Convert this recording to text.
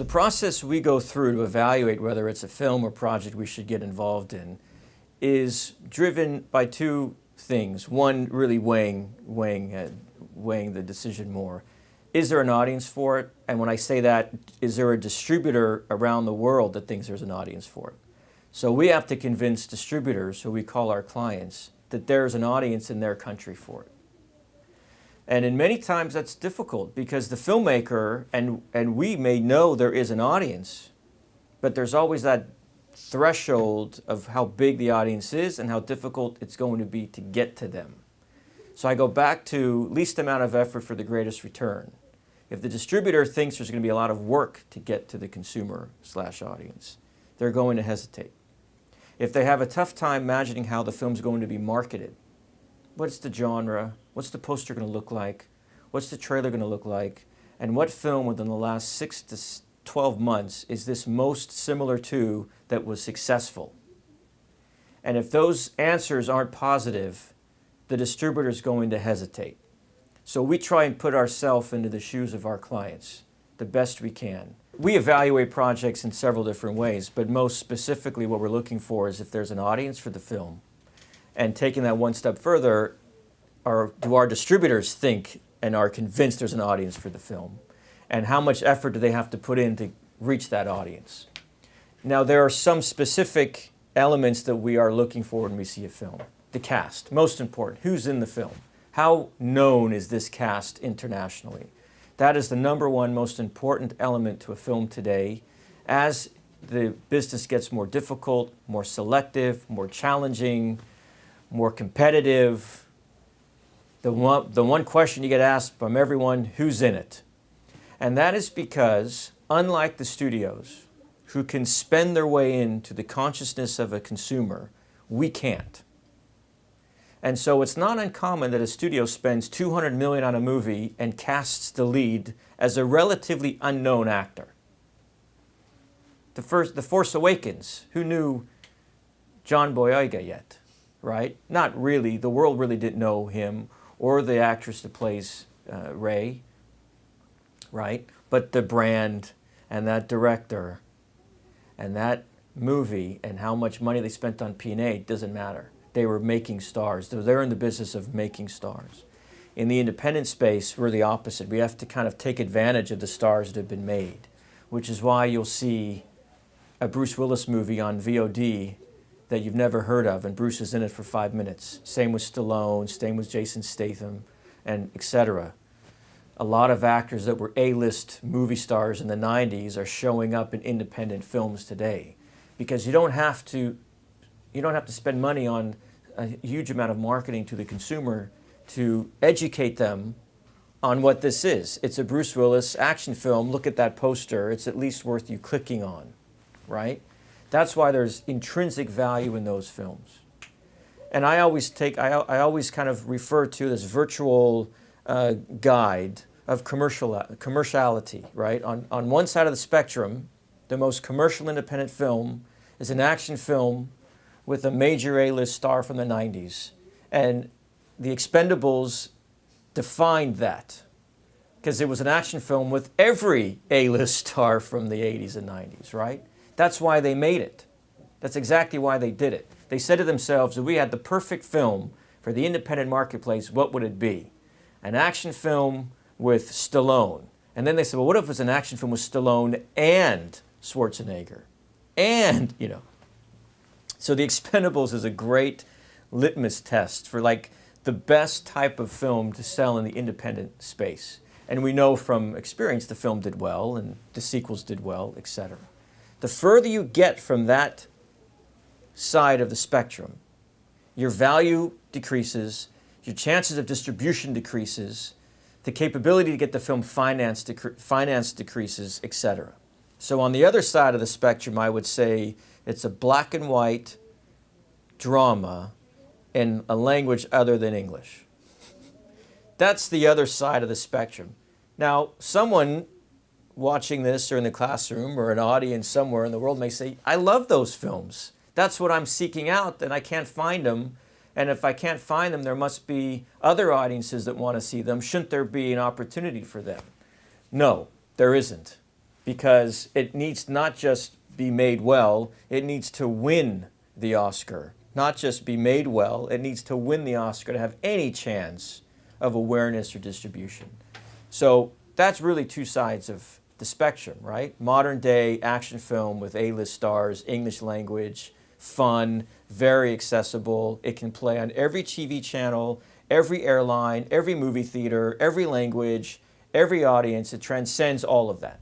The process we go through to evaluate whether it's a film or project we should get involved in is driven by two things. One, really weighing the decision more. Is there an audience for it? And when I say that, is there a distributor around the world that thinks there's an audience for it? So we have to convince distributors, who we call our clients, that there's an audience in their country for it. And in many times that's difficult because the filmmaker and we may know there is an audience, but there's always that threshold of how big the audience is and how difficult it's going to be to get to them. So I go back to least amount of effort for the greatest return. If the distributor thinks there's going to be a lot of work to get to the consumer/audience, they're going to hesitate. If they have a tough time imagining how the film's going to be marketed, what's the genre, what's the poster going to look like, what's the trailer going to look like, and what film within the last 6 to 12 months is this most similar to that was successful? And if those answers aren't positive, the distributor's going to hesitate. So we try and put ourselves into the shoes of our clients the best we can. We evaluate projects in several different ways, but most specifically what we're looking for is if there's an audience for the film. And taking that one step further, do our distributors think and are convinced there's an audience for the film? And how much effort do they have to put in to reach that audience? Now, there are some specific elements that we are looking for when we see a film. The cast, most important. Who's in the film? How known is this cast internationally? That is the number one most important element to a film today. As the business gets more difficult, more selective, more challenging, more competitive, the one question you get asked from everyone, who's in it? And that is because, unlike the studios, who can spend their way into the consciousness of a consumer, we can't. And so it's not uncommon that a studio spends $200 million on a movie and casts the lead as a relatively unknown actor. The Force Awakens, who knew John Boyega yet, right? Not really. The world really didn't know him or the actress that plays Rey, right? But the brand and that director and that movie and how much money they spent on P&A doesn't matter. They were making stars. They're in the business of making stars. In the independent space, we're the opposite. We have to kind of take advantage of the stars that have been made, which is why you'll see a Bruce Willis movie on VOD that you've never heard of, and Bruce is in it for 5 minutes. Same with Stallone, same with Jason Statham, and etc. A lot of actors that were A-list movie stars in the 90s are showing up in independent films today because you don't have to spend money on a huge amount of marketing to the consumer to educate them on what this is. It's a Bruce Willis action film. Look at that poster. It's at least worth you clicking on, right? That's why there's intrinsic value in those films. And I always kind of refer to this virtual guide of commerciality, right? On one side of the spectrum, the most commercial independent film is an action film with a major A-list star from the 90s. And The Expendables defined that because it was an action film with every A-list star from the 80s and 90s, right? That's why they made it. That's exactly why they did it. They said to themselves, if we had the perfect film for the independent marketplace, what would it be? An action film with Stallone. And then they said, well, what if it was an action film with Stallone and Schwarzenegger? And, So The Expendables is a great litmus test for like the best type of film to sell in the independent space. And we know from experience the film did well and the sequels did well, etc. The further you get from that side of the spectrum, your value decreases, your chances of distribution decreases, the capability to get the film financed decreases, etc. So on the other side of the spectrum, I would say it's a black and white drama in a language other than English. That's the other side of the spectrum. Now, someone watching this or in the classroom or an audience somewhere in the world may say, I love those films. That's what I'm seeking out and I can't find them. And if I can't find them, there must be other audiences that want to see them. Shouldn't there be an opportunity for them? No, there isn't. because it needs not just be made well, it needs to win the Oscar. Not just be made well, it needs to win the Oscar to have any chance of awareness or distribution. So that's really two sides of the spectrum, right? Modern day action film with A-list stars, English language, fun, very accessible. It can play on every TV channel, every airline, every movie theater, every language, every audience. It transcends all of that.